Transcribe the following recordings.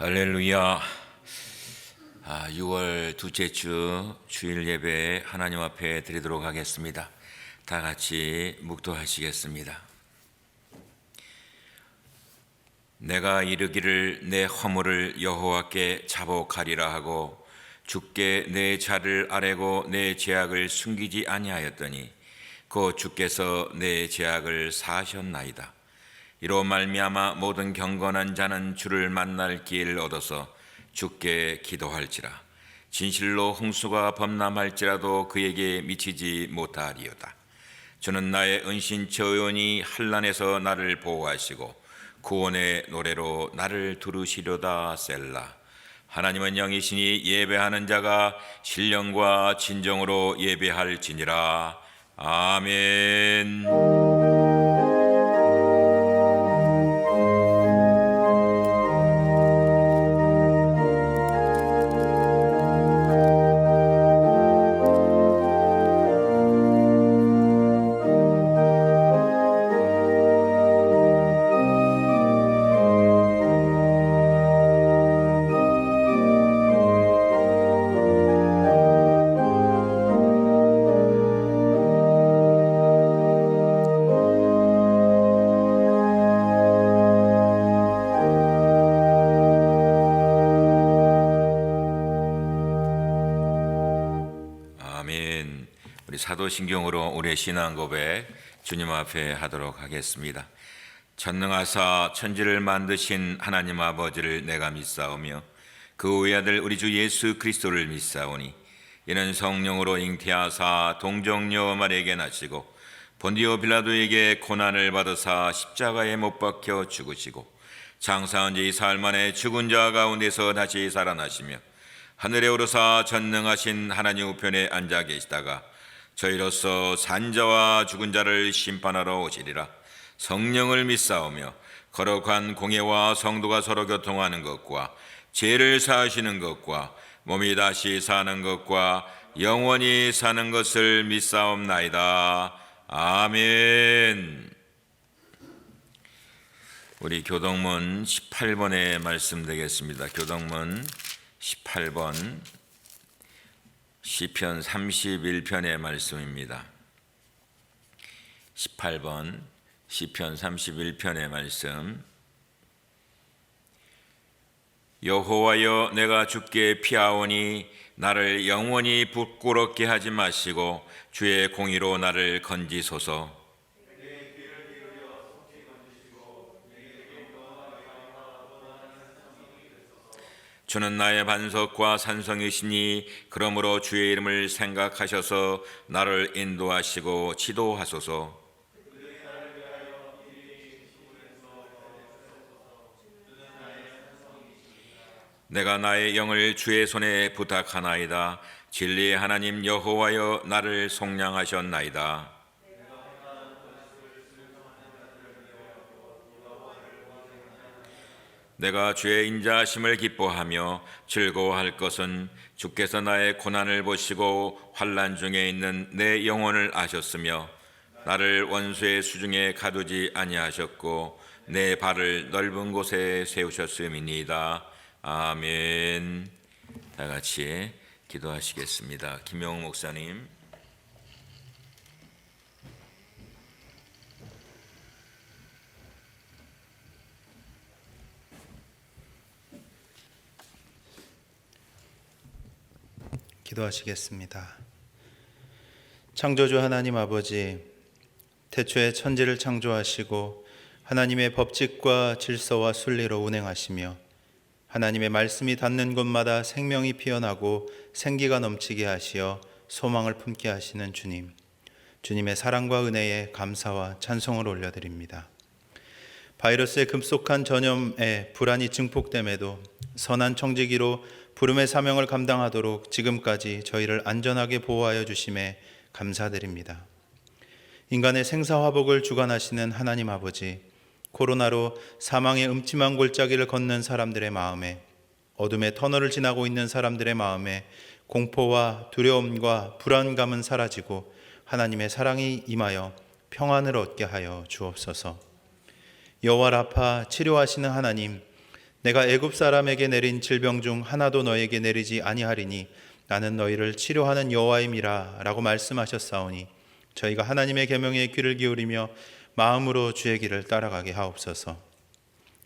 할렐루야. 6월 둘째 주 주일 예배 하나님 앞에 드리도록 하겠습니다. 다 같이 묵도하시겠습니다. 내가 이르기를 내 허물을 여호와께 자복하리라 하고 주께 내 자를 아뢰고 내 죄악을 숨기지 아니하였더니 곧 주께서 내 죄악을 사하셨나이다. 이로 말미암아 모든 경건한 자는 주를 만날 기회를 얻어서 주께 기도할지라. 진실로 홍수가 범람할지라도 그에게 미치지 못하리로다. 주는 나의 은신처요니 한란에서 나를 보호하시고 구원의 노래로 나를 두르시려다. 셀라. 하나님은 영이시니 예배하는 자가 신령과 진정으로 예배할지니라. 아멘. 우리 사도신경으로 우리의 신앙 고백 주님 앞에 하도록 하겠습니다. 전능하사 천지를 만드신 하나님 아버지를 내가 믿사오며 그 외아들 우리 주 예수 그리스도를 믿사오니 이는 성령으로 잉태하사 동정녀 마리아에게 나시고 본디오 빌라도에게 고난을 받으사 십자가에 못 박혀 죽으시고 장사한 지 사흘 만에 죽은 자 가운데서 다시 살아나시며 하늘에 오르사 전능하신 하나님 우편에 앉아 계시다가 저희로서 산자와 죽은 자를 심판하러 오시리라. 성령을 믿사오며 거룩한 공예와 성도가 서로 교통하는 것과 죄를 사하시는 것과 몸이 다시 사는 것과 영원히 사는 것을 믿사옵나이다. 아멘. 우리 교동문 18번의 말씀 되겠습니다. 교동문 18번 시편 31편의 말씀입니다. 18번 시편 31편의 말씀. 여호와여, 내가 주께 피하오니 나를 영원히 부끄럽게 하지 마시고 주의 공의로 나를 건지소서. 주는 나의 반석과 산성이시니 그러므로 주의 이름을 생각하셔서 나를 인도하시고 지도하소서. 내가 나의 영을 주의 손에 부탁하나이다. 진리의 하나님 여호와여, 나를 속량하셨나이다. 내가 주의 인자하심을 기뻐하며 즐거워할 것은 주께서 나의 고난을 보시고 환난 중에 있는 내 영혼을 아셨으며 나를 원수의 수중에 가두지 아니하셨고 내 발을 넓은 곳에 세우셨음이니이다. 아멘. 다 같이 기도하시겠습니다. 김영웅 목사님. 기도하시겠습니다. 창조주 하나님 아버지, 태초에 천지를 창조하시고 하나님의 법칙과 질서와 순리로 운행하시며 하나님의 말씀이 닿는 곳마다 생명이 피어나고 생기가 넘치게 하시어 소망을 품게 하시는 주님, 주님의 사랑과 은혜에 감사와 찬송을 올려드립니다. 바이러스의 급속한 전염에 불안이 증폭됨에도 선한 청지기로 부름의 사명을 감당하도록 지금까지 저희를 안전하게 보호하여 주심에 감사드립니다. 인간의 생사화복을 주관하시는 하나님 아버지, 코로나로 사망의 음침한 골짜기를 걷는 사람들의 마음에, 어둠의 터널을 지나고 있는 사람들의 마음에 공포와 두려움과 불안감은 사라지고 하나님의 사랑이 임하여 평안을 얻게 하여 주옵소서. 여호와 라파 치료하시는 하나님, 내가 애굽 사람에게 내린 질병 중 하나도 너에게 내리지 아니하리니 나는 너희를 치료하는 여호와임이라 라고 말씀하셨사오니 저희가 하나님의 계명에 귀를 기울이며 마음으로 주의 길을 따라가게 하옵소서.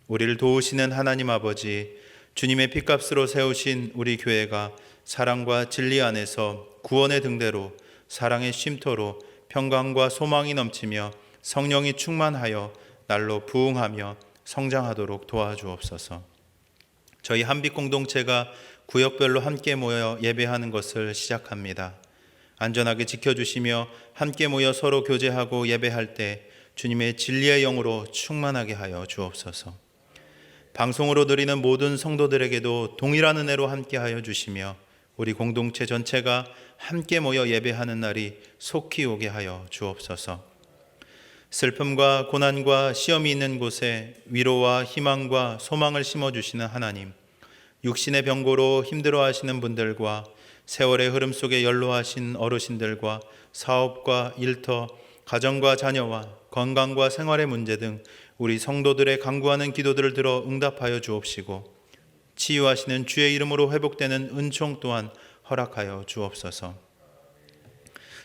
우리를 도우시는 하나님 아버지, 주님의 핏값으로 세우신 우리 교회가 사랑과 진리 안에서 구원의 등대로 사랑의 쉼터로 평강과 소망이 넘치며 성령이 충만하여 날로 부흥하며 성장하도록 도와주옵소서. 저희 한빛 공동체가 구역별로 함께 모여 예배하는 것을 시작합니다. 안전하게 지켜주시며 함께 모여 서로 교제하고 예배할 때 주님의 진리의 영으로 충만하게 하여 주옵소서. 방송으로 드리는 모든 성도들에게도 동일한 은혜로 함께 하여 주시며 우리 공동체 전체가 함께 모여 예배하는 날이 속히 오게 하여 주옵소서. 슬픔과 고난과 시험이 있는 곳에 위로와 희망과 소망을 심어주시는 하나님, 육신의 병고로 힘들어하시는 분들과 세월의 흐름 속에 연로하신 어르신들과 사업과 일터, 가정과 자녀와 건강과 생활의 문제 등 우리 성도들의 간구하는 기도들을 들어 응답하여 주옵시고 치유하시는 주의 이름으로 회복되는 은총 또한 허락하여 주옵소서.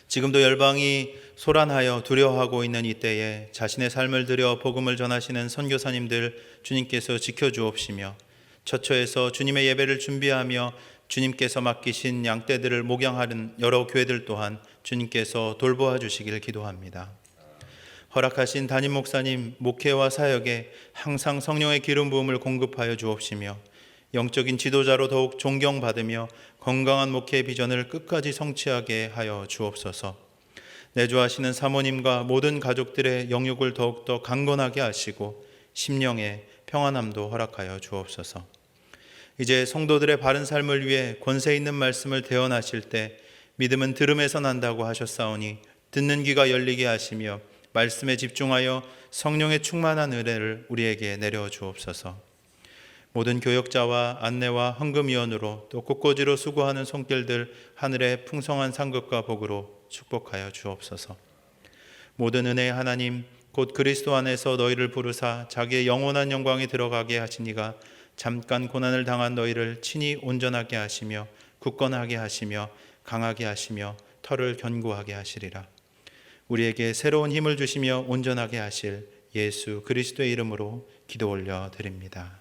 지금도 열방이 소란하여 두려워하고 있는 이때에 자신의 삶을 들여 복음을 전하시는 선교사님들 주님께서 지켜주옵시며 처처에서 주님의 예배를 준비하며 주님께서 맡기신 양떼들을 목양하는 여러 교회들 또한 주님께서 돌보아 주시길 기도합니다. 허락하신 담임 목사님 목회와 사역에 항상 성령의 기름 부음을 공급하여 주옵시며 영적인 지도자로 더욱 존경받으며 건강한 목회의 비전을 끝까지 성취하게 하여 주옵소서. 내조하시는 사모님과 모든 가족들의 영육을 더욱더 강건하게 하시고 심령의 평안함도 허락하여 주옵소서. 이제 성도들의 바른 삶을 위해 권세 있는 말씀을 대언하실 때 믿음은 들음에서 난다고 하셨사오니 듣는 귀가 열리게 하시며 말씀에 집중하여 성령의 충만한 은혜를 우리에게 내려 주옵소서. 모든 교역자와 안내와 헌금위원으로 또 꽃꽂이로 수고하는 손길들 하늘의 풍성한 상급과 복으로 축복하여 주옵소서. 모든 은혜의 하나님 곧 그리스도 안에서 너희를 부르사 자기의 영원한 영광에 들어가게 하시니가 잠깐 고난을 당한 너희를 친히 온전하게 하시며 굳건하게 하시며 강하게 하시며 털을 견고하게 하시리라. 우리에게 새로운 힘을 주시며 온전하게 하실 예수 그리스도의 이름으로 기도 올려 드립니다.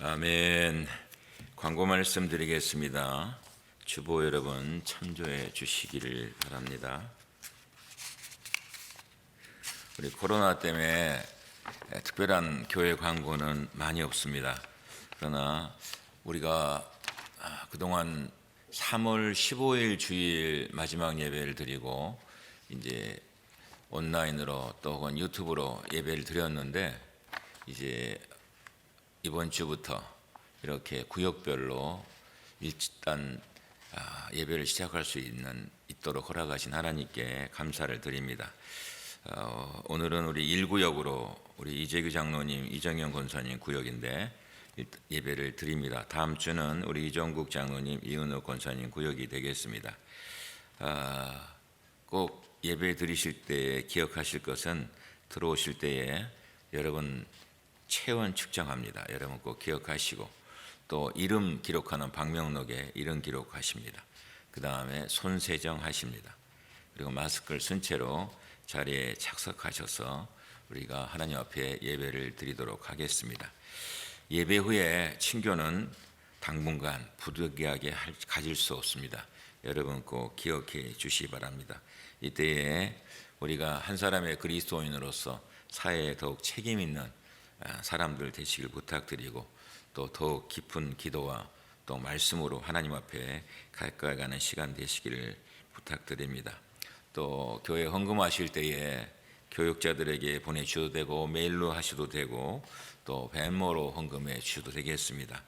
아멘. 광고 말씀드리겠습니다. 주보 여러분 참조해 주시기를 바랍니다. 우리 코로나 때문에 특별한 교회 광고는 많이 없습니다. 그러나 우리가 그동안 3월 15일 주일 마지막 예배를 드리고 이제 온라인으로 또 혹은 유튜브로 예배를 드렸는데 이제 이번 주부터 이렇게 구역별로 일단 예배를 시작할 수 있도록 허락하신 하나님께 감사를 드립니다. 오늘은 우리 1구역으로 우리 이재규 장로님, 이정현 권사님 구역인데 예배를 드립니다. 다음 주는 우리 이정국 장로님, 이은호 권사님 구역이 되겠습니다. 꼭 예배 드리실 때 기억하실 것은 들어오실 때에 여러분 체온 측정합니다. 여러분 꼭 기억하시고 또 이름 기록하는 방명록에 이름 기록하십니다. 그 다음에 손 세정하십니다. 그리고 마스크를 쓴 채로 자리에 착석하셔서 우리가 하나님 앞에 예배를 드리도록 하겠습니다. 예배 후에 친교는 당분간 부득이하게 가질 수 없습니다. 여러분 꼭 기억해 주시기 바랍니다. 이때에 우리가 한 사람의 그리스도인으로서 사회에 더욱 책임 있는 사람들 되시길 부탁드리고 또 더욱 깊은 기도와 또 말씀으로 하나님 앞에 가까이 가는 시간 되시기를 부탁드립니다. 또 교회 헌금하실 때에 교육자들에게 보내주셔도 되고 메일로 하셔도 되고 또 벤모로 헌금해 주셔도 되겠습니다.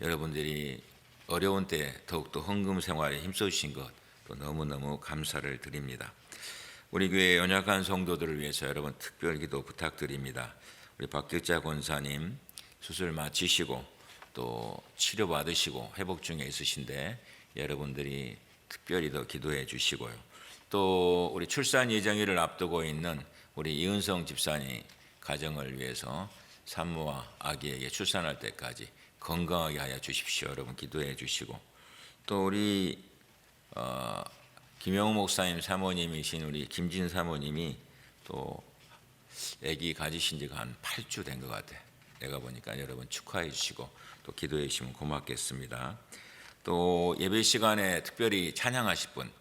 여러분들이 어려운 때 더욱더 헌금 생활에 힘써주신 것 또 너무너무 감사를 드립니다. 우리 교회 연약한 성도들을 위해서 여러분 특별 기도 부탁드립니다. 우리 박격자 권사님 수술 마치시고 또 치료받으시고 회복 중에 있으신데 여러분들이 특별히 더 기도해 주시고요. 또 우리 출산 예정일을 앞두고 있는 우리 이은성 집사님 가정을 위해서 산모와 아기에게 출산할 때까지 건강하게 하여 주십시오. 여러분 기도해 주시고 또 우리 김영우 목사님 사모님이신 우리 김진 사모님이 또 아기 가지신 지가 한 8주 된 것 같아요. 내가 보니까 여러분 축하해 주시고 또 기도해 주시면 고맙겠습니다. 또 예배 시간에 특별히 찬양하실 분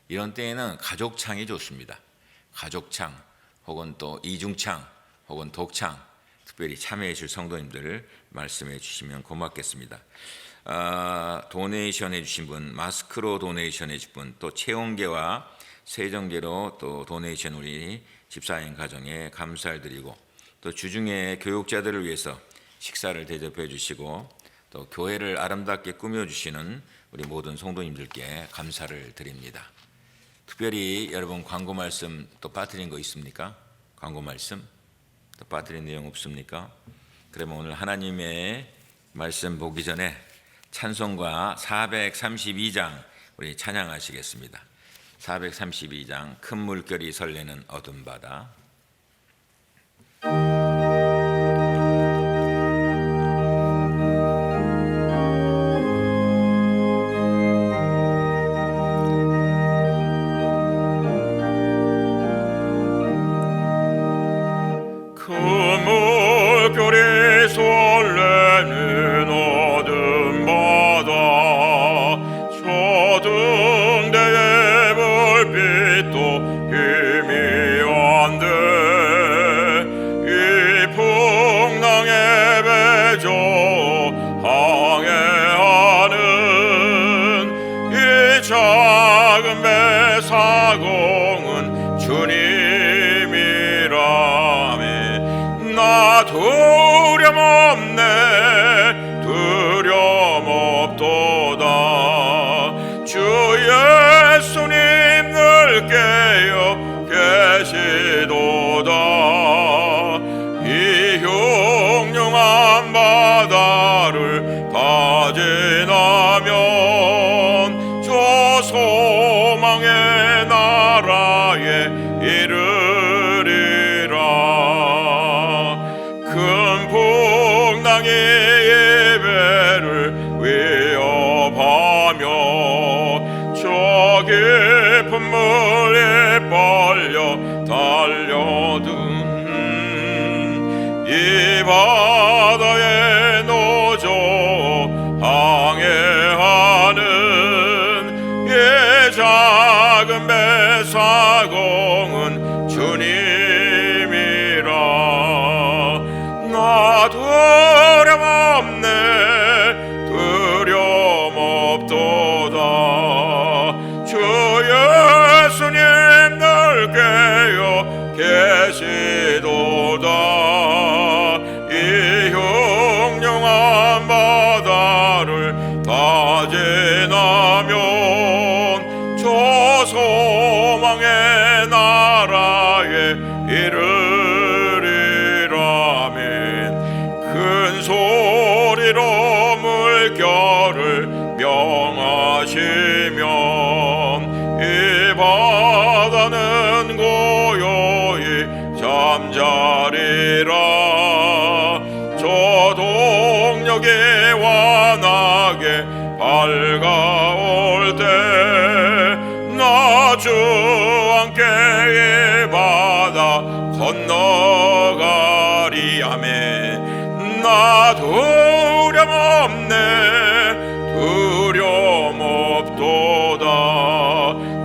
이런 때에는 가족창이 좋습니다. 가족창 혹은 또 이중창 혹은 독창 특별히 참여해 주실 성도님들 말씀해 주시면 고맙겠습니다. 도네이션 해주신 분, 마스크로 도네이션 해주신 분, 또 체온계와 세정제로 또 도네이션 우리 집사님 가정에 감사를 드리고 또 주중에 교육자들을 위해서 식사를 대접해 주시고 또 교회를 아름답게 꾸며주시는 우리 모든 성도님들께 감사를 드립니다. 특별히 여러분 광고 말씀 또 빠뜨린 거 있습니까? 광고 말씀 또 빠뜨린 내용 없습니까? 그러면 오늘 하나님의 말씀 보기 전에 찬송가 432장 우리 찬양하시겠습니다. 432장 큰 물결이 설레는 어둠 바다. 큰 물결이 설레는 어둠 바다 저등대의 불빛도 희미한데 이 풍랑에 배져 항해하는 이 작은 배 사공은 주님이라며 나 두려움 없네 두려움 없도다 주 예수님 늘 깨어 계시도다 이 흉흉한 바다를 다 지나면 저 소망의 나라에 이르리라 큰 풍랑이 예배를 위협하며 저 깊은 물에 빨려 달려든 이 바다에 노조 항해하는 이 작은 배 사공은 주님이라 나 두려움 없네 두려움 없도다 주 예수님 늘 깨어 계시도다 이 흉흉한 바다를 다 지나면 저 소망의 나라에 이르리라면 큰 소리로 물결을 명하시면 이 바다는 고요히 잠자리라 저 동력이 환하게 밝아올 때 나 주 함께 이 바다 건너가리 아멘 나 두려움 없네 두려움 없도다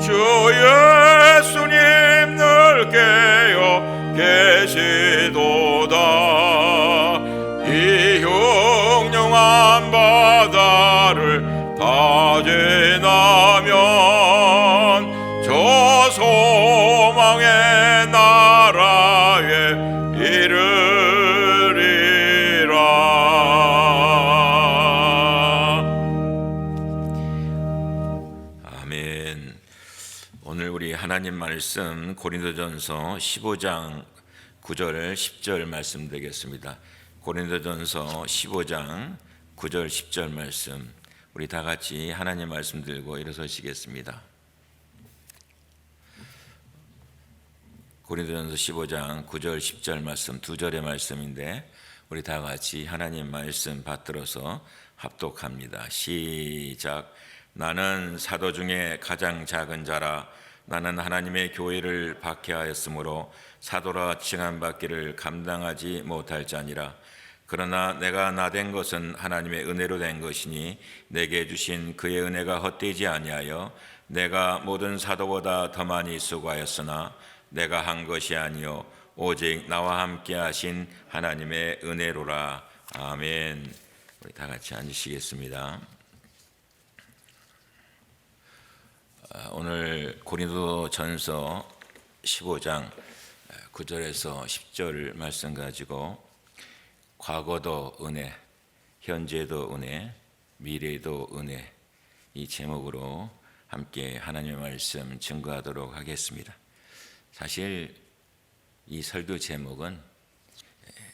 주 예수님 늘 깨어 계시도다 이 흉흉한 바다를 다 지나면 저 소망의 나라에 이르리라. 아멘. 오늘 우리 하나님 말씀 고린도전서 15장 9절 10절 말씀 되겠습니다. 고린도전서 15장 9절 10절 말씀, 우리 다 같이 하나님 말씀 들고 일어서시겠습니다. 고린도전서 15장 9절 10절 말씀, 두 절의 말씀인데 우리 다 같이 하나님 말씀 받들어서 합독합니다. 시작. 나는 사도 중에 가장 작은 자라. 나는 하나님의 교회를 박해하였으므로 사도라 칭함받기를 감당하지 못할 자니라. 그러나 내가 나된 것은 하나님의 은혜로 된 것이니 내게 주신 그의 은혜가 헛되지 아니하여 내가 모든 사도보다 더 많이 수고하였으나 내가 한 것이 아니요 오직 나와 함께 하신 하나님의 은혜로라. 아멘. 우리 다 같이 앉으시겠습니다. 오늘 고린도전서 15장 9절에서 10절 말씀 가지고 과거도 은혜, 현재도 은혜, 미래도 은혜, 이 제목으로 함께 하나님의 말씀 증거하도록 하겠습니다. 사실 이 설교 제목은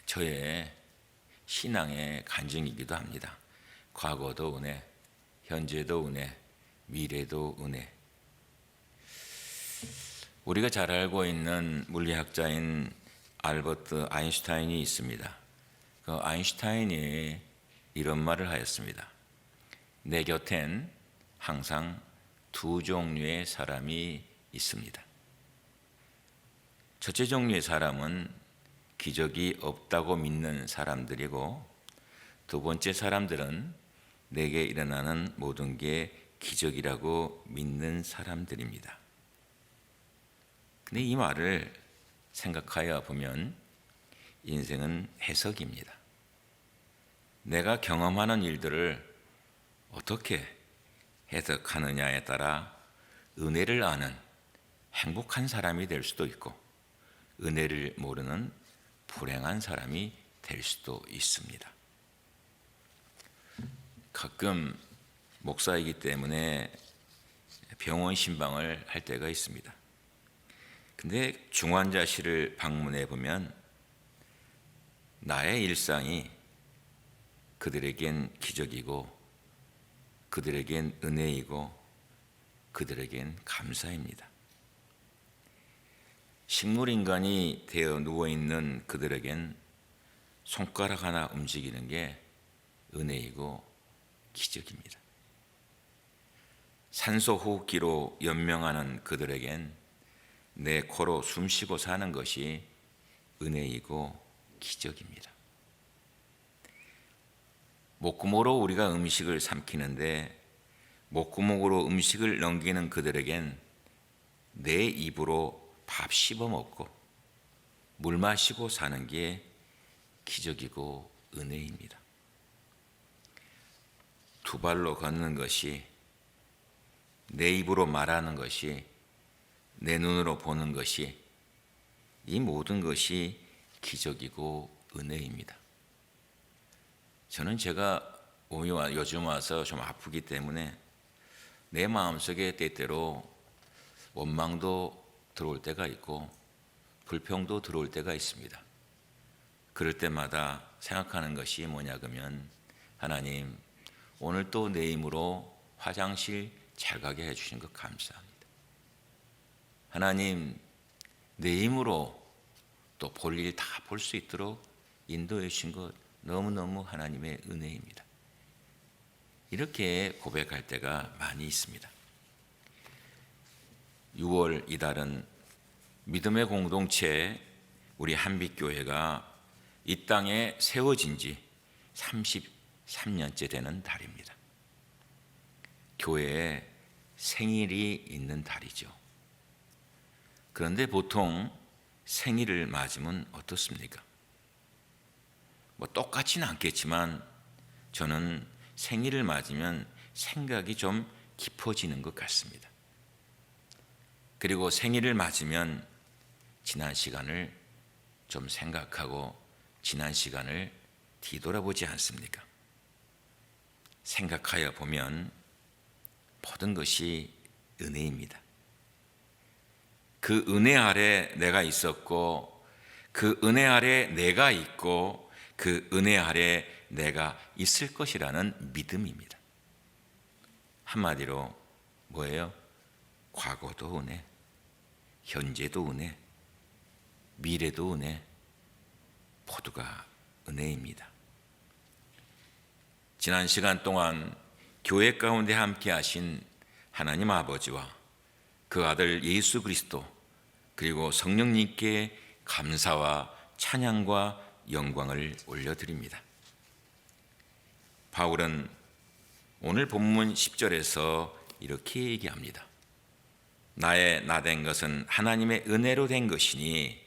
저의 신앙의 간증이기도 합니다. 과거도 은혜, 현재도 은혜, 미래도 은혜. 우리가 잘 알고 있는 물리학자인 알버트 아인슈타인이 있습니다. 그 아인슈타인이 이런 말을 하였습니다. 내 곁엔 항상 두 종류의 사람이 있습니다. 첫째 종류의 사람은 기적이 없다고 믿는 사람들이고, 두 번째 사람들은 내게 일어나는 모든 게 기적이라고 믿는 사람들입니다. 근데 이 말을 생각하여 보면 인생은 해석입니다. 내가 경험하는 일들을 어떻게 해석하느냐에 따라 은혜를 아는 행복한 사람이 될 수도 있고, 은혜를 모르는 불행한 사람이 될 수도 있습니다. 가끔 목사이기 때문에 병원 신방을 할 때가 있습니다. 근데 중환자실을 방문해 보면 나의 일상이 그들에겐 기적이고, 그들에겐 은혜이고, 그들에겐 감사입니다. 식물인간이 되어 누워있는 그들에겐 손가락 하나 움직이는 게 은혜이고 기적입니다. 산소 호흡기로 연명하는 그들에겐 내 코로 숨쉬고 사는 것이 은혜이고 기적입니다. 목구멍으로 우리가 음식을 삼키는데 목구멍으로 음식을 넘기는 그들에겐 내 입으로 밥 씹어 먹고 물 마시고 사는 게 기적이고 은혜입니다. 두 발로 걷는 것이, 내 입으로 말하는 것이, 내 눈으로 보는 것이, 이 모든 것이 기적이고 은혜입니다. 저는 제가 요즘 와서 좀 아프기 때문에 내 마음속에 때때로 원망도 들어올 때가 있고 불평도 들어올 때가 있습니다. 그럴 때마다 생각하는 것이 뭐냐 그러면, 하나님 오늘 또 내 힘으로 화장실 잘 가게 해주신 것 감사합니다. 하나님 내 힘으로 또 볼 일 다 볼 수 있도록 인도해 주신 것 너무너무 하나님의 은혜입니다. 이렇게 고백할 때가 많이 있습니다. 6월 이달은 믿음의 공동체 우리 한빛교회가 이 땅에 세워진 지 33년째 되는 달입니다. 교회에 생일이 있는 달이죠. 그런데 보통 생일을 맞으면 어떻습니까? 똑같지는 않겠지만 저는 생일을 맞으면 생각이 좀 깊어지는 것 같습니다. 그리고 생일을 맞으면 지난 시간을 좀 생각하고 지난 시간을 뒤돌아보지 않습니까? 생각하여 보면 모든 것이 은혜입니다. 그 은혜 아래 내가 있었고, 그 은혜 아래 내가 있고, 그 은혜 아래 내가 있을 것이라는 믿음입니다. 한마디로 뭐예요? 과거도 은혜, 현재도 은혜, 미래도 은혜, 모두가 은혜입니다. 지난 시간 동안 교회 가운데 함께 하신 하나님 아버지와 그 아들 예수 그리스도 그리고 성령님께 감사와 찬양과 영광을 올려드립니다. 바울은 오늘 본문 10절에서 이렇게 얘기합니다. 나의 나된 것은 하나님의 은혜로 된 것이니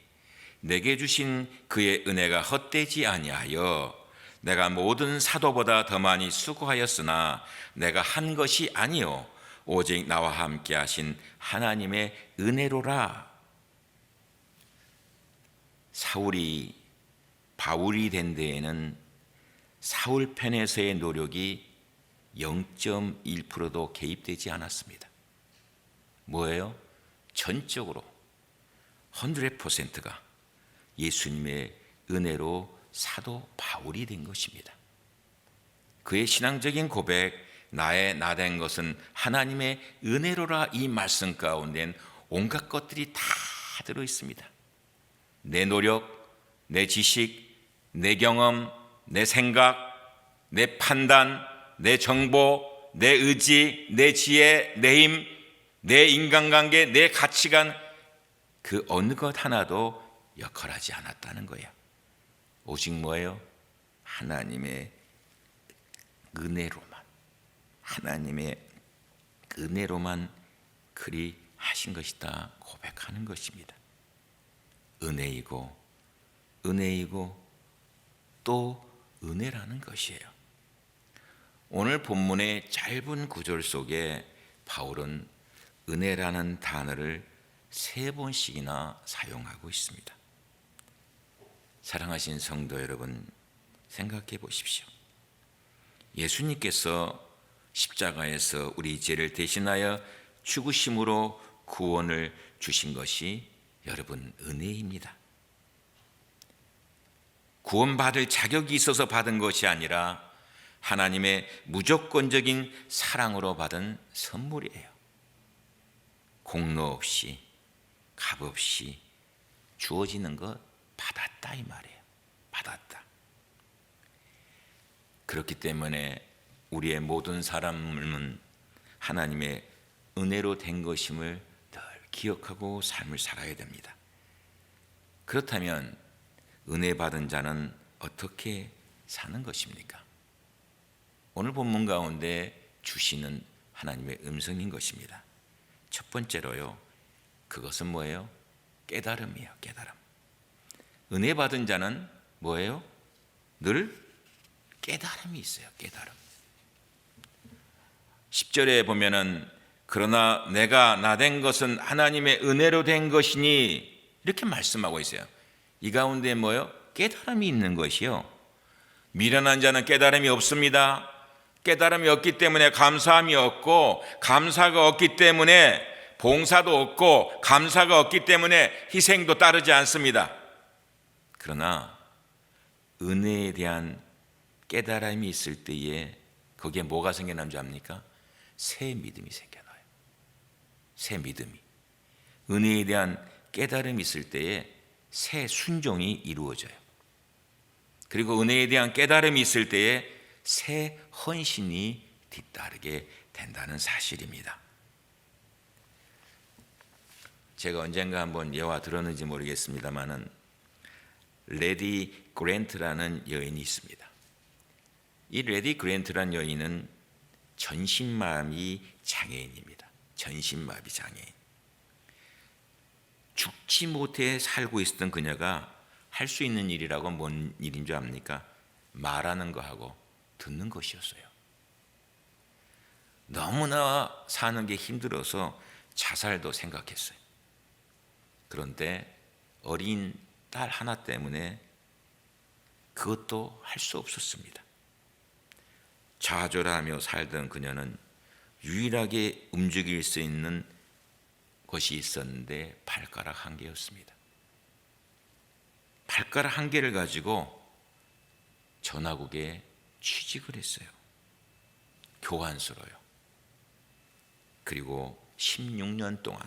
내게 주신 그의 은혜가 헛되지 아니하여 내가 모든 사도보다 더 많이 수고하였으나 내가 한 것이 아니요 오직 나와 함께 하신 하나님의 은혜로라. 사울이 바울이 된 데에는 사울 편에서의 노력이 0.1%도 개입되지 않았습니다. 뭐예요? 전적으로 100%가 예수님의 은혜로 사도 바울이 된 것입니다. 그의 신앙적인 고백, 나의 나된 것은 하나님의 은혜로라, 이 말씀 가운데는 온갖 것들이 다 들어 있습니다. 내 노력, 내 지식, 내 경험, 내 생각, 내 판단, 내 정보, 내 의지, 내 지혜, 내 힘, 내 인간관계, 내 가치관, 그 어느 것 하나도 역할하지 않았다는 거예요. 오직 뭐예요? 하나님의 은혜로만, 하나님의 은혜로만 그리 하신 것이다 고백하는 것입니다. 은혜이고 은혜이고 또 은혜라는 것이에요. 오늘 본문의 짧은 구절 속에 바울은 은혜라는 단어를 3번씩이나 사용하고 있습니다. 사랑하신 성도 여러분, 생각해 보십시오. 예수님께서 십자가에서 우리 죄를 대신하여 죽으심으로 구원을 주신 것이 여러분 은혜입니다. 구원받을 자격이 있어서 받은 것이 아니라 하나님의 무조건적인 사랑으로 받은 선물이에요. 공로 없이 값 없이 주어지는 것 받았다 이 말이에요. 받았다. 그렇기 때문에 우리의 모든 사람은 하나님의 은혜로 된 것임을 늘 기억하고 삶을 살아야 됩니다. 그렇다면 은혜 받은 자는 어떻게 사는 것입니까? 오늘 본문 가운데 주시는 하나님의 음성인 것입니다. 첫 번째로요, 그것은 뭐예요? 깨달음이에요. 깨달음. 은혜 받은 자는 뭐예요? 늘 깨달음이 있어요. 깨달음. 10절에 보면은 그러나 내가 나된 것은 하나님의 은혜로 된 것이니 이렇게 말씀하고 있어요. 이 가운데 뭐예요? 깨달음이 있는 것이요. 미련한 자는 깨달음이 없습니다. 깨달음이 없기 때문에 감사함이 없고, 감사가 없기 때문에 봉사도 없고, 감사가 없기 때문에 희생도 따르지 않습니다. 그러나 은혜에 대한 깨달음이 있을 때에 거기에 뭐가 생겨나는 줄 압니까? 새 믿음이 생겨나요. 새 믿음이. 은혜에 대한 깨달음이 있을 때에 새 순종이 이루어져요. 그리고 은혜에 대한 깨달음이 있을 때에 새 헌신이 뒤따르게 된다는 사실입니다. 제가 언젠가 한번 예화 들었는지 모르겠습니다만은 레디 그랜트라는 여인이 있습니다. 이 레디 그랜트라는 여인은 전신마비 장애인입니다. 전신마비 장애인. 죽지 못해 살고 있었던 그녀가 할 수 있는 일이라고 뭔 일인 줄 압니까? 말하는 거하고 듣는 것이었어요. 너무나 사는 게 힘들어서 자살도 생각했어요. 그런데 어린 딸 하나 때문에 그것도 할 수 없었습니다. 좌절하며 살던 그녀는 유일하게 움직일 수 있는 것이 있었는데 발가락 한 개였습니다. 발가락 한 개를 가지고 전화국에 취직을 했어요. 교환수로요. 그리고 16년 동안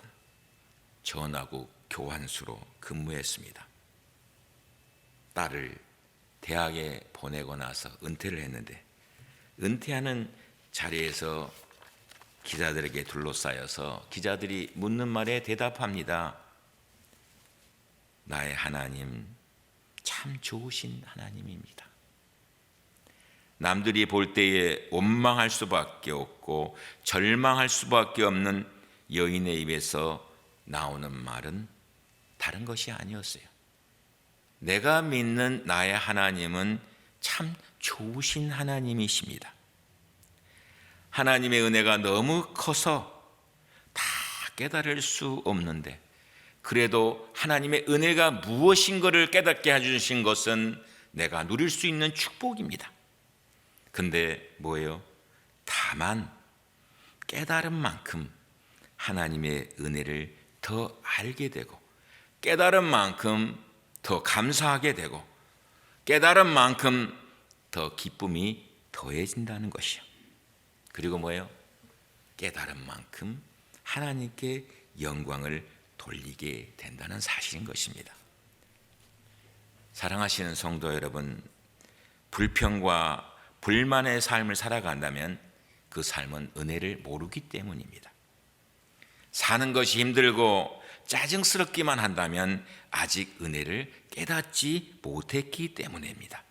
전화국 교환수로 근무했습니다. 딸을 대학에 보내고 나서 은퇴를 했는데 은퇴하는 자리에서 기자들에게 둘러싸여서 기자들이 묻는 말에 대답합니다. 나의 하나님 참 좋으신 하나님입니다. 남들이 볼 때에 원망할 수밖에 없고 절망할 수밖에 없는 여인의 입에서 나오는 말은 다른 것이 아니었어요. 내가 믿는 나의 하나님은 참 좋으신 하나님이십니다. 하나님의 은혜가 너무 커서 다 깨달을 수 없는데 그래도 하나님의 은혜가 무엇인가를 깨닫게 해주신 것은 내가 누릴 수 있는 축복입니다. 근데 뭐예요? 다만 깨달은 만큼 하나님의 은혜를 더 알게 되고 깨달은 만큼 더 감사하게 되고 깨달은 만큼 더 기쁨이 더해진다는 것이요. 그리고 뭐예요? 깨달은 만큼 하나님께 영광을 돌리게 된다는 사실인 것입니다. 사랑하시는 성도 여러분, 불평과 불만의 삶을 살아간다면 그 삶은 은혜를 모르기 때문입니다. 사는 것이 힘들고 짜증스럽기만 한다면 아직 은혜를 깨닫지 못했기 때문입니다.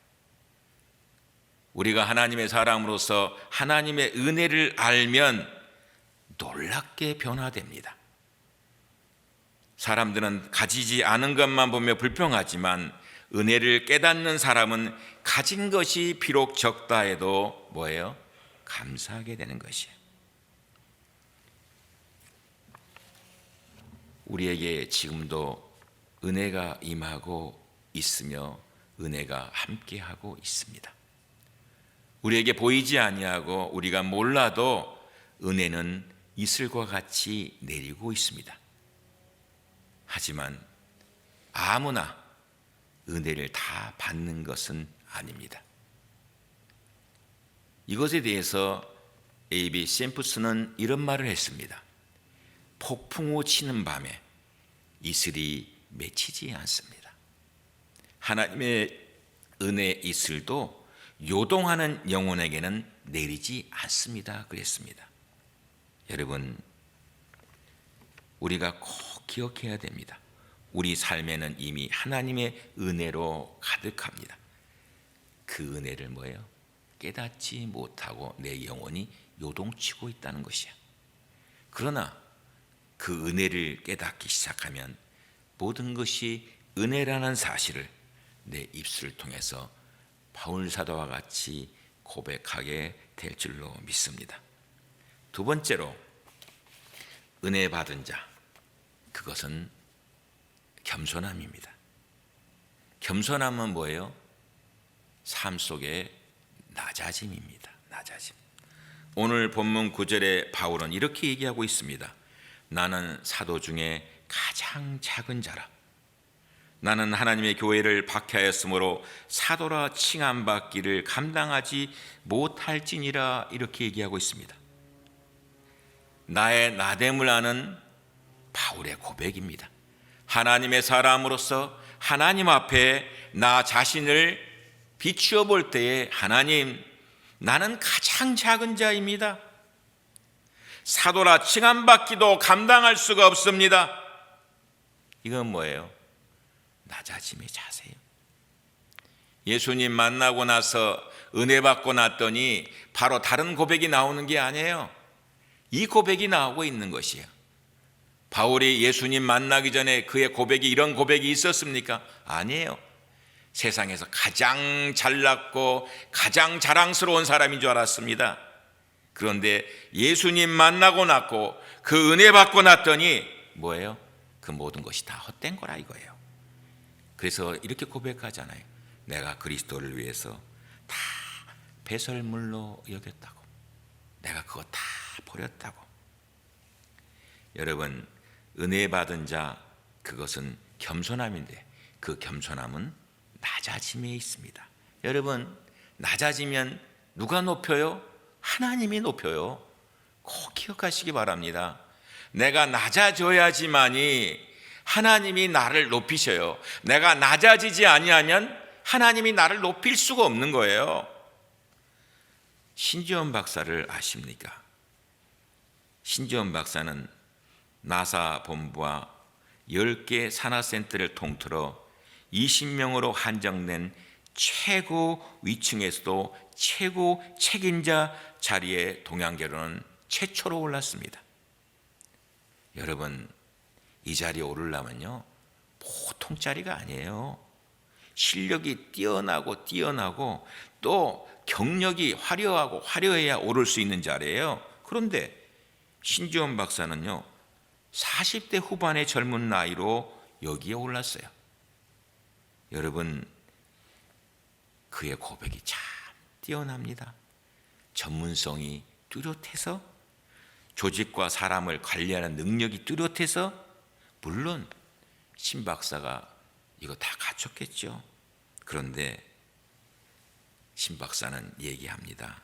우리가 하나님의 사람으로서 하나님의 은혜를 알면 놀랍게 변화됩니다. 사람들은 가지지 않은 것만 보며 불평하지만 은혜를 깨닫는 사람은 가진 것이 비록 적다 해도 뭐예요? 감사하게 되는 것이에요. 우리에게 지금도 은혜가 임하고 있으며 은혜가 함께하고 있습니다. 우리에게 보이지 아니하고 우리가 몰라도 은혜는 이슬과 같이 내리고 있습니다. 하지만 아무나 은혜를 다 받는 것은 아닙니다. 이것에 대해서 A.B. 샘프슨은 이런 말을 했습니다. 폭풍우 치는 밤에 이슬이 맺히지 않습니다. 하나님의 은혜 이슬도 요동하는 영혼에게는 내리지 않습니다. 그랬습니다. 여러분, 우리가 꼭 기억해야 됩니다. 우리 삶에는 이미 하나님의 은혜로 가득합니다. 그 은혜를 뭐예요? 깨닫지 못하고 내 영혼이 요동치고 있다는 것이야. 그러나 그 은혜를 깨닫기 시작하면 모든 것이 은혜라는 사실을 내 입술을 통해서 바울 사도와 같이 고백하게 될 줄로 믿습니다. 두 번째로 은혜 받은 자, 그것은 겸손함입니다. 겸손함은 뭐예요? 삶 속의 낮아짐입니다. 낮아짐. 오늘 본문 9절에 바울은 이렇게 얘기하고 있습니다. 나는 사도 중에 가장 작은 자라. 나는 하나님의 교회를 박해하였으므로 사도라 칭함받기를 감당하지 못할지니라. 이렇게 얘기하고 있습니다. 나의 나됨을 아는 바울의 고백입니다. 하나님의 사람으로서 하나님 앞에 나 자신을 비추어 볼 때에 하나님, 나는 가장 작은 자입니다. 사도라 칭함받기도 감당할 수가 없습니다. 이건 뭐예요? 낮아짐의 자세예요. 예수님 만나고 나서 은혜 받고 났더니 바로 다른 고백이 나오는 게 아니에요. 이 고백이 나오고 있는 것이에요. 바울이 예수님 만나기 전에 그의 고백이 이런 고백이 있었습니까? 아니에요. 세상에서 가장 잘났고 가장 자랑스러운 사람인 줄 알았습니다. 그런데 예수님 만나고 났고 그 은혜 받고 났더니 뭐예요? 그 모든 것이 다 헛된 거라 이거예요. 그래서 이렇게 고백하잖아요. 내가 그리스도를 위해서 다 배설물로 여겼다고. 내가 그거 다 버렸다고. 여러분, 은혜 받은 자, 그것은 겸손함인데 그 겸손함은 낮아짐에 있습니다. 여러분, 낮아지면 누가 높여요? 하나님이 높여요. 꼭 기억하시기 바랍니다. 내가 낮아져야지만이 하나님이 나를 높이셔요. 내가 낮아지지 아니하면 하나님이 나를 높일 수가 없는 거예요. 신지원 박사를 아십니까? 신지원 박사는 나사 본부와 10개 산하센터를 통틀어 20명으로 한정된 최고 위층에서도 최고 책임자 자리에 동양계로는 최초로 올랐습니다. 여러분, 이 자리에 오르려면요, 보통 자리가 아니에요. 실력이 뛰어나고 또 경력이 화려해야 오를 수 있는 자리예요. 그런데 신지원 박사는요, 40대 후반의 젊은 나이로 여기에 올랐어요. 여러분, 그의 고백이 참 뛰어납니다. 전문성이 뚜렷해서, 조직과 사람을 관리하는 능력이 뚜렷해서, 물론 신 박사가 이거 다 갖췄겠죠. 그런데 신 박사는 얘기합니다.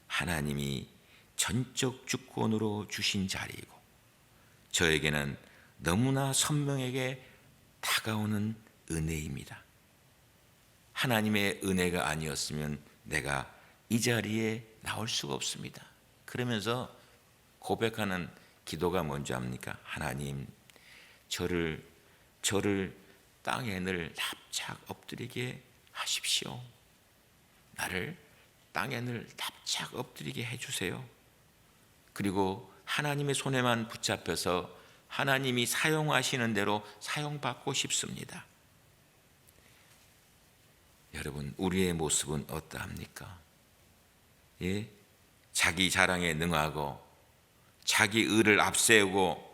하나님이 전적 주권으로 주신 자리이고 저에게는 너무나 선명하게 다가오는 은혜입니다. 하나님의 은혜가 아니었으면 내가 이 자리에 나올 수가 없습니다. 그러면서 고백하는 기도가 뭔지 압니까? 하나님, 저를 땅에 늘 납작 엎드리게 하십시오. 나를 땅에 늘 납작 엎드리게 해주세요. 그리고 하나님의 손에만 붙잡혀서 하나님이 사용하시는 대로 사용받고 싶습니다. 여러분, 우리의 모습은 어떠합니까? 예? 자기 자랑에 능하고 자기 의를 앞세우고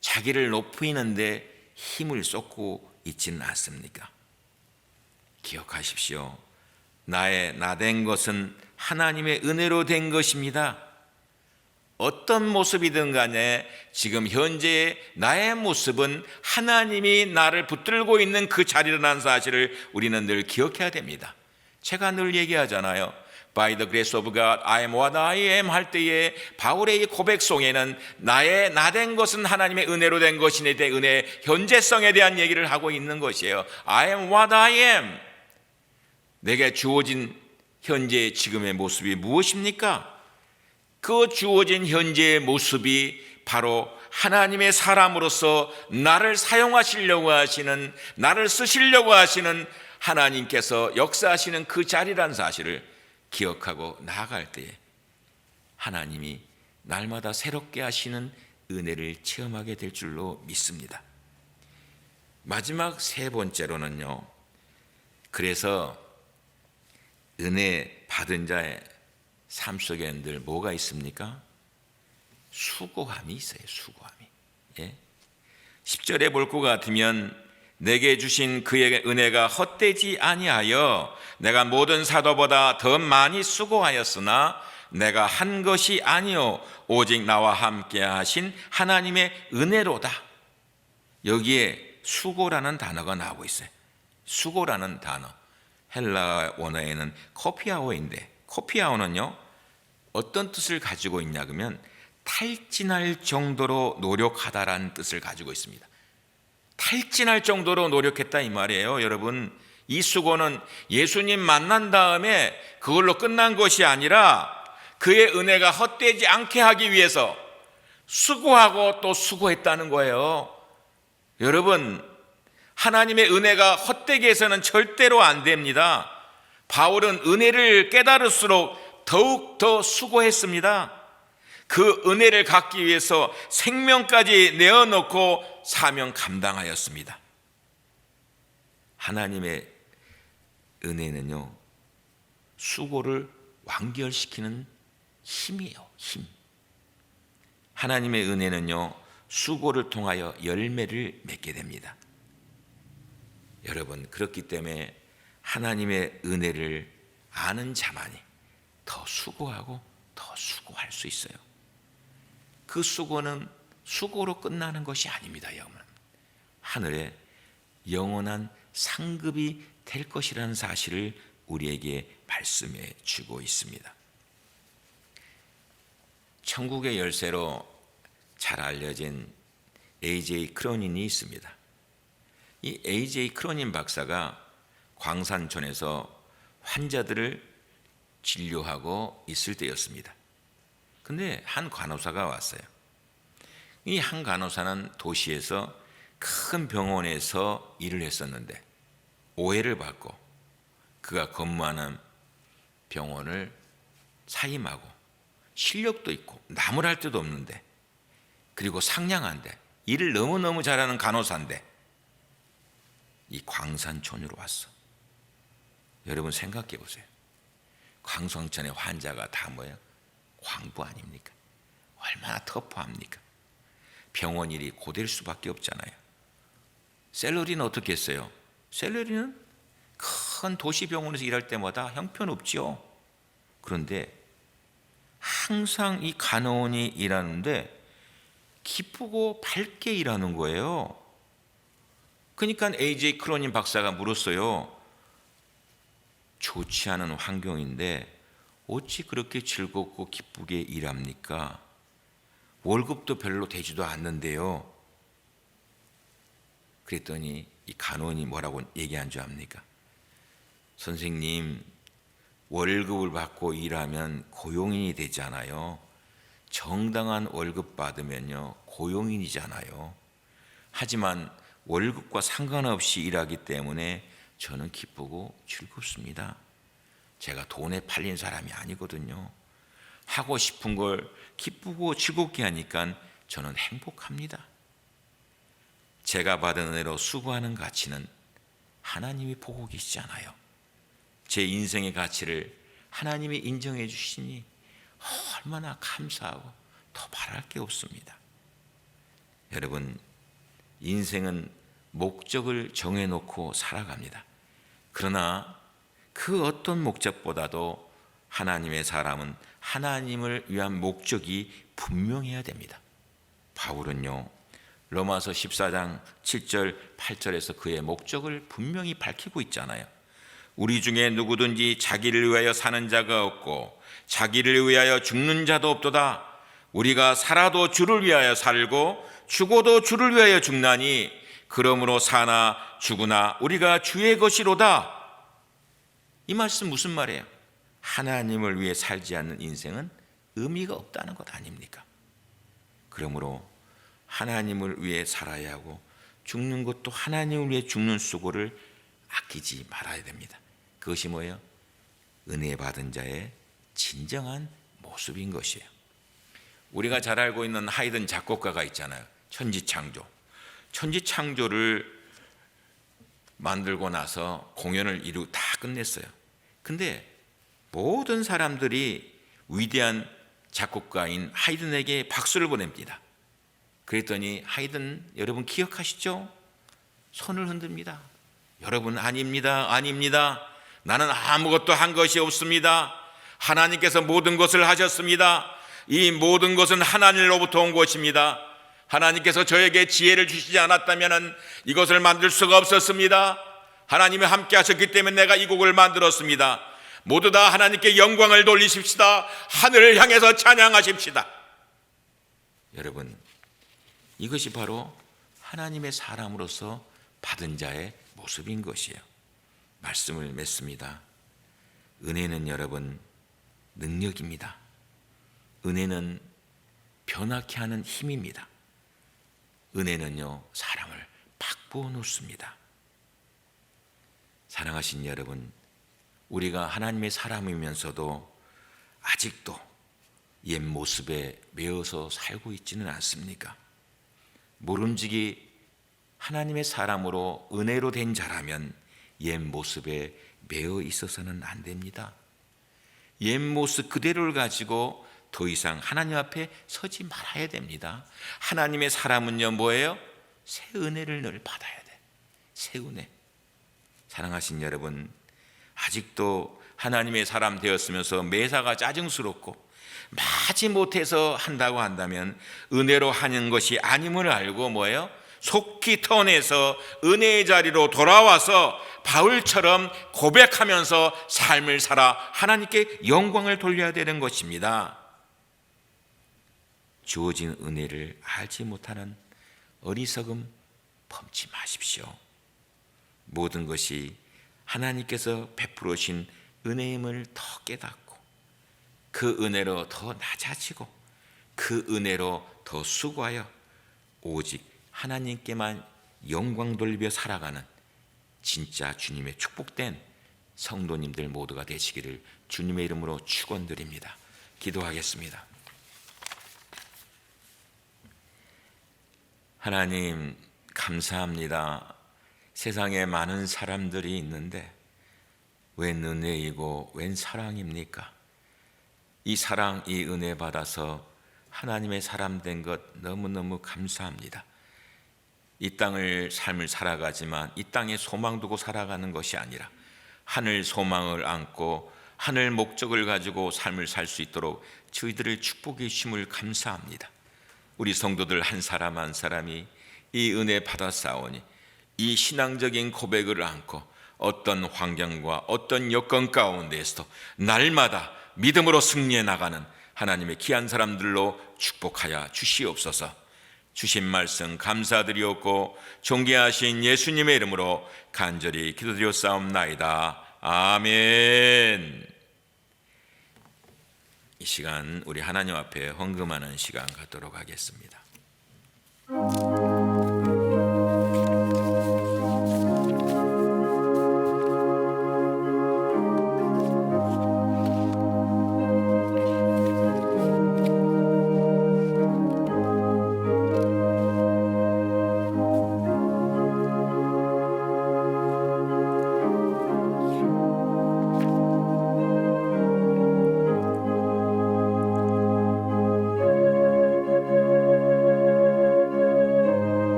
자기를 높이는데 힘을 쏟고 있지는 않습니까? 기억하십시오. 나의 나된 것은 하나님의 은혜로 된 것입니다. 어떤 모습이든 간에 지금 현재의 나의 모습은 하나님이 나를 붙들고 있는 그 자리라는 사실을 우리는 늘 기억해야 됩니다. 제가 늘 얘기하잖아요. By the grace of God, I am what I am 할 때에 바울의 이 고백송에는 나의 나된 것은 하나님의 은혜로 된 것이니 대 은혜의 현재성에 대한 얘기를 하고 있는 것이에요. I am what I am. 내게 주어진 현재의 지금의 모습이 무엇입니까? 그 주어진 현재의 모습이 바로 하나님의 사람으로서 나를 사용하시려고 하시는, 나를 쓰시려고 하시는 하나님께서 역사하시는 그 자리라는 사실을 기억하고 나아갈 때에 하나님이 날마다 새롭게 하시는 은혜를 체험하게 될 줄로 믿습니다. 마지막 세 번째로는요, 그래서 은혜 받은 자의 삶 속에는 늘 뭐가 있습니까? 수고함이 있어요. 수고함이. 예? 10절에 볼 것 같으면 내게 주신 그의 은혜가 헛되지 아니하여 내가 모든 사도보다 더 많이 수고하였으나 내가 한 것이 아니요 오직 나와 함께 하신 하나님의 은혜로다. 여기에 수고라는 단어가 나오고 있어요. 수고라는 단어, 헬라 원어에는 코피아오인데, 코피아오는요 어떤 뜻을 가지고 있냐 그러면 탈진할 정도로 노력하다라는 뜻을 가지고 있습니다. 탈진할 정도로 노력했다 이 말이에요. 여러분, 이 수고는 예수님 만난 다음에 그걸로 끝난 것이 아니라 그의 은혜가 헛되지 않게 하기 위해서 수고하고 또 수고했다는 거예요. 여러분, 하나님의 은혜가 헛되게 해서는 절대로 안 됩니다. 바울은 은혜를 깨달을수록 더욱 더 수고했습니다. 그 은혜를 갖기 위해서 생명까지 내어놓고 사명 감당하였습니다. 하나님의 은혜는요, 수고를 완결시키는 힘이에요. 힘. 하나님의 은혜는요, 수고를 통하여 열매를 맺게 됩니다. 여러분, 그렇기 때문에 하나님의 은혜를 아는 자만이 더 수고하고 더 수고할 수 있어요. 그 수고는 수고로 끝나는 것이 아닙니다. 여러분, 하늘에 영원한 상급이 될 것이라는 사실을 우리에게 말씀해 주고 있습니다. 천국의 열쇠로 잘 알려진 A.J. 크로닌이 있습니다. 이 A.J. 크로닌 박사가 광산촌에서 환자들을 진료하고 있을 때였습니다. 근데 한 간호사가 왔어요. 이 한 간호사는 도시에서 큰 병원에서 일을 했었는데 오해를 받고 그가 근무하는 병원을 사임하고 실력도 있고 나무랄 데도 없는데, 그리고 상냥한데, 일을 너무너무 잘하는 간호사인데 이 광산촌으로 왔어. 여러분 생각해 보세요. 광산촌의 환자가 다 뭐예요? 광부 아닙니까? 얼마나 터프합니까? 병원 일이 고될 수밖에 없잖아요. 샐러리는 어떻게 했어요? 샐러리는 큰 도시병원에서 일할 때마다 형편없지요. 그런데 항상 이 간호원이 일하는데 기쁘고 밝게 일하는 거예요. 그러니까 A.J. 크로닌 박사가 물었어요. 좋지 않은 환경인데 어찌 그렇게 즐겁고 기쁘게 일합니까? 월급도 별로 되지도 않는데요. 그랬더니 이 간호원이 뭐라고 얘기한 줄 압니까? 선생님, 월급을 받고 일하면 고용인이 되잖아요. 정당한 월급 받으면요 고용인이잖아요. 하지만 월급과 상관없이 일하기 때문에 저는 기쁘고 즐겁습니다. 제가 돈에 팔린 사람이 아니거든요. 하고 싶은 걸 기쁘고 즐겁게 하니까 저는 행복합니다. 제가 받은 은혜로 수고하는 가치는 하나님이 보고 계시잖아요. 제 인생의 가치를 하나님이 인정해 주시니 얼마나 감사하고 더 바랄 게 없습니다. 여러분, 인생은 목적을 정해놓고 살아갑니다. 그러나 그 어떤 목적보다도 하나님의 사람은 하나님을 위한 목적이 분명해야 됩니다. 바울은요, 로마서 14장 7절 8절에서 그의 목적을 분명히 밝히고 있잖아요. 우리 중에 누구든지 자기를 위하여 사는 자가 없고 자기를 위하여 죽는 자도 없도다. 우리가 살아도 주를 위하여 살고 죽어도 주를 위하여 죽나니 그러므로 사나 죽으나 우리가 주의 것이로다. 이 말씀 무슨 말이에요? 하나님을 위해 살지 않는 인생은 의미가 없다는 것 아닙니까? 그러므로 하나님을 위해 살아야 하고 죽는 것도 하나님을 위해 죽는 수고를 아끼지 말아야 됩니다. 그것이 뭐예요? 은혜 받은 자의 진정한 모습인 것이에요. 우리가 잘 알고 있는 하이든 작곡가가 있잖아요. 천지창조. 천지창조를 만들고 나서 공연을 다 끝냈어요. 근데 모든 사람들이 위대한 작곡가인 하이든에게 박수를 보냅니다. 그랬더니 하이든 여러분 기억하시죠? 손을 흔듭니다. 여러분 아닙니다. 아닙니다. 나는 아무것도 한 것이 없습니다. 하나님께서 모든 것을 하셨습니다. 이 모든 것은 하나님으로부터 온 것입니다. 하나님께서 저에게 지혜를 주시지 않았다면 이것을 만들 수가 없었습니다. 하나님이 함께 하셨기 때문에 내가 이 곡을 만들었습니다. 모두 다 하나님께 영광을 돌리십시다. 하늘을 향해서 찬양하십시다. 여러분, 이것이 바로 하나님의 사람으로서 받은 자의 모습인 것이에요. 말씀을 맺습니다. 은혜는 여러분 능력입니다. 은혜는 변하게 하는 힘입니다. 은혜는요 사람을 바꾸어 놓습니다. 사랑하신 여러분, 우리가 하나님의 사람이면서도 아직도 옛 모습에 매어서 살고 있지는 않습니까? 모름지기 하나님의 사람으로 은혜로 된 자라면 옛 모습에 매어 있어서는 안 됩니다. 옛 모습 그대로를 가지고 더 이상 하나님 앞에 서지 말아야 됩니다. 하나님의 사람은요 뭐예요? 새 은혜를 늘 받아야 돼. 새 은혜. 사랑하신 여러분, 아직도 하나님의 사람 되었으면서 매사가 짜증스럽고 마지 못해서 한다고 한다면 은혜로 하는 것이 아님을 알고 뭐예요? 속히 터내서 은혜의 자리로 돌아와서 바울처럼 고백하면서 삶을 살아 하나님께 영광을 돌려야 되는 것입니다. 주어진 은혜를 알지 못하는 어리석음 범치 마십시오. 모든 것이 하나님께서 베풀어 주신 은혜임을 더 깨닫고 그 은혜로 더 낮아지고 그 은혜로 더 수고하여 오직 하나님께만 영광 돌려 살아가는 진짜 주님의 축복된 성도님들 모두가 되시기를 주님의 이름으로 축원드립니다. 기도하겠습니다. 하나님 감사합니다. 세상에 많은 사람들이 있는데 웬 은혜이고 웬 사랑입니까? 이 사랑, 이 은혜 받아서 하나님의 사람 된 것 너무너무 감사합니다. 이 땅을 삶을 살아가지만 이 땅에 소망 두고 살아가는 것이 아니라 하늘 소망을 안고 하늘 목적을 가지고 삶을 살 수 있도록 저희들을 축복해 주심을 감사합니다. 우리 성도들 한 사람 한 사람이 이 은혜 받았사오니 이 신앙적인 고백을 안고 어떤 환경과 어떤 여건 가운데에서도 날마다 믿음으로 승리해 나가는 하나님의 귀한 사람들로 축복하여 주시옵소서. 주신 말씀 감사드리옵고 존귀하신 예수님의 이름으로 간절히 기도드렸사옵나이다. 아멘. 이 시간 우리 하나님 앞에 헌금하는 시간 갖도록 하겠습니다.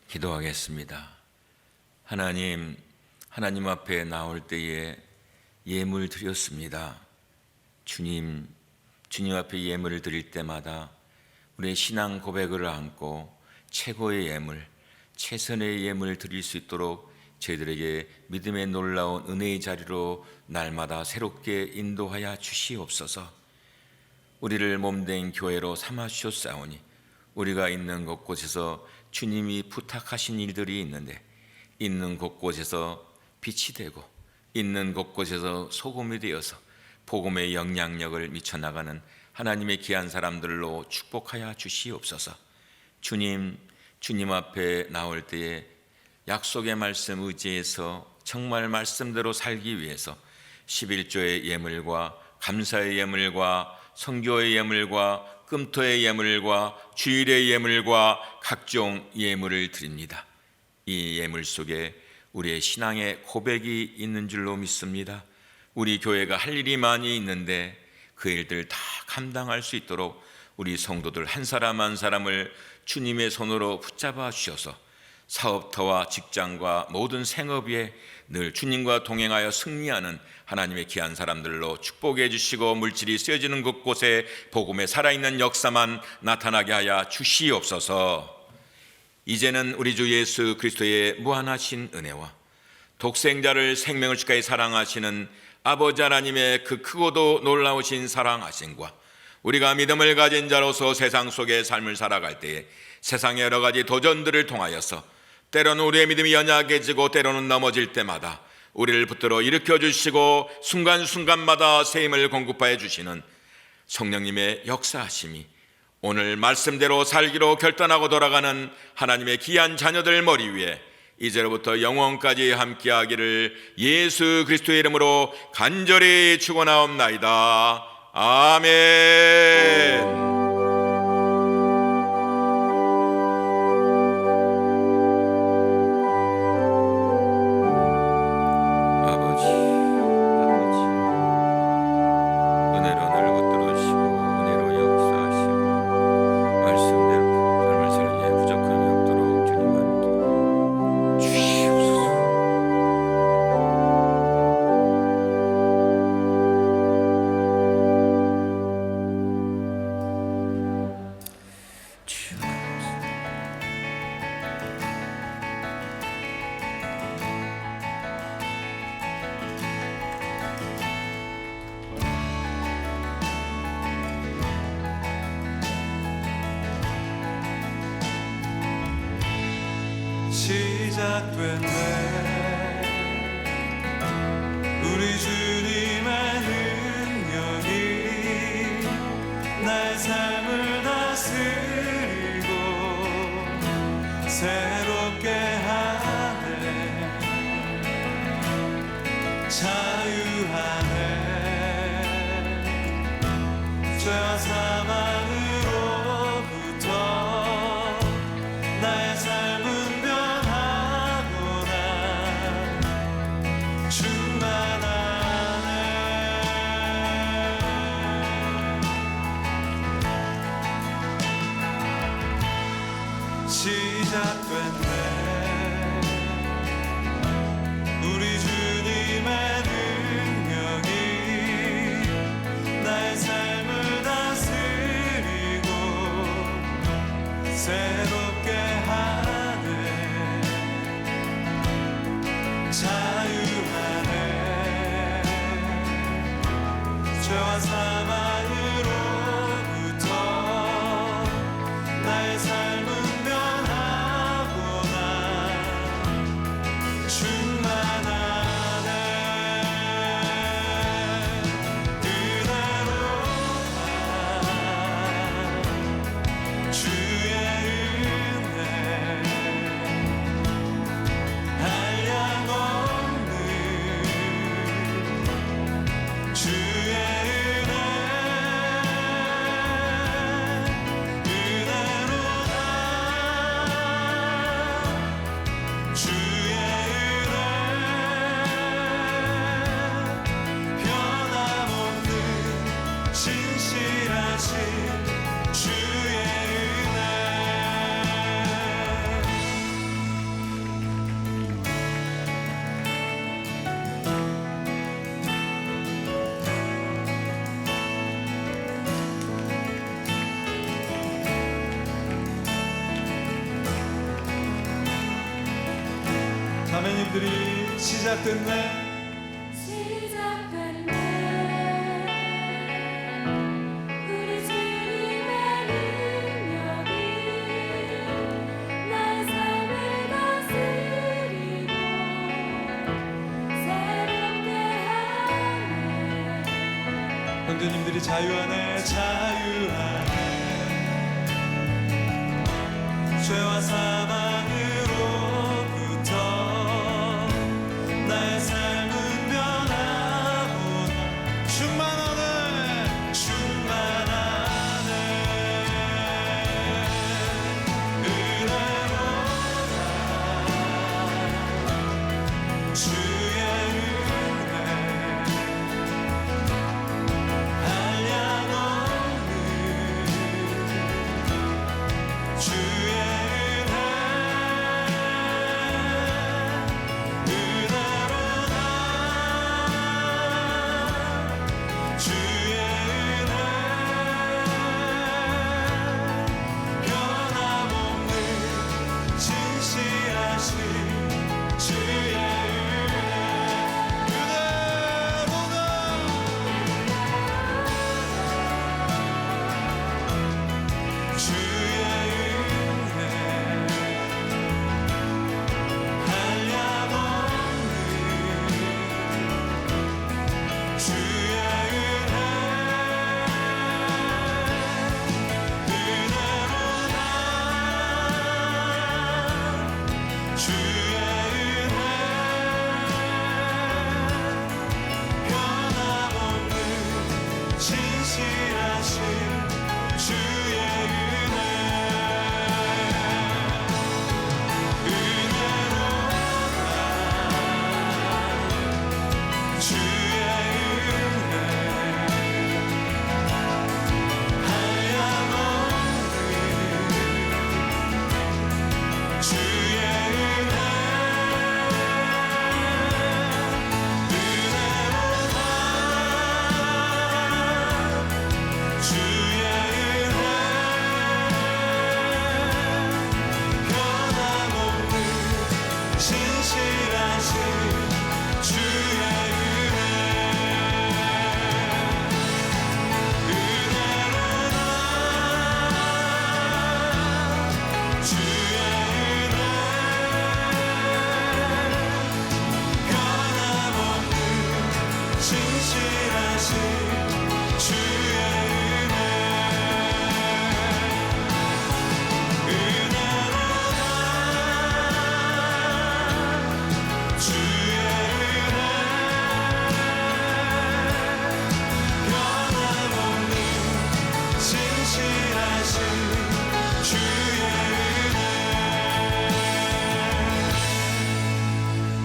기도하겠습니다. 하나님 앞에 나올 때에 예물 드렸습니다. 주님 앞에 예물을 드릴 때마다 우리의 신앙 고백을 안고 최고의 예물, 최선의 예물을 드릴 수 있도록 저희들에게 믿음의 놀라운 은혜의 자리로 날마다 새롭게 인도하여 주시옵소서. 우리를 몸된 교회로 삼아 주셨사오니 우리가 있는 곳곳에서 주님이 부탁하신 일들이 있는데 있는 곳곳에서 빛이 되고 있는 곳곳에서 소금이 되어서 복음의 영향력을 미쳐나가는 하나님의 귀한 사람들로 축복하여 주시옵소서. 주님 앞에 나올 때에 약속의 말씀 의지해서 정말 말씀대로 살기 위해서 11조의 예물과 감사의 예물과 선교의 예물과 금토의 예물과 주일의 예물과 각종 예물을 드립니다. 이 예물 속에 우리의 신앙의 고백이 있는 줄로 믿습니다. 우리 교회가 할 일이 많이 있는데 그 일들 다 감당할 수 있도록 우리 성도들 한 사람 한 사람을 주님의 손으로 붙잡아 주셔서 사업터와 직장과 모든 생업에 늘 주님과 동행하여 승리하는 하나님의 귀한 사람들로 축복해 주시고 물질이 쓰여지는 곳곳에 복음의 살아있는 역사만 나타나게 하여 주시옵소서. 이제는 우리 주 예수 그리스도의 무한하신 은혜와 독생자를 생명을 주까지 사랑하시는 아버지 하나님의 그 크고도 놀라우신 사랑하심과 우리가 믿음을 가진 자로서 세상 속의 삶을 살아갈 때에 세상의 여러 가지 도전들을 통하여서 때로는 우리의 믿음이 연약해지고 때로는 넘어질 때마다 우리를 붙들어 일으켜 주시고 순간순간마다 새 힘을 공급하여 주시는 성령님의 역사하심이 오늘 말씀대로 살기로 결단하고 돌아가는 하나님의 귀한 자녀들 머리 위에 이제로부터 영원까지 함께하기를 예수 그리스도의 이름으로 간절히 축원하옵나이다. 아멘. 시작됐네. 우리 주님의 능력이 나의 삶을 다스리고 새롭게 하네. 자유하네. 죄와 사망으로부터 나의 삶은 시작됐네. 우리 주님의 능력이 나의 삶을 다스리고 새롭게 하네. 자유하네. 죄와 사망으로부터 나의 삶은 자매님들이 시작됐네. 우리 주님의 능력이 나의 삶을 다스리고 새롭게 하네. 형제님들이 자유하네. 자유하네. 죄와 사망으로부터 나의 삶은 변하고 충만하네. 충만하네. 은혜로다. 주의 은혜 한량없는 주의 진실하신 주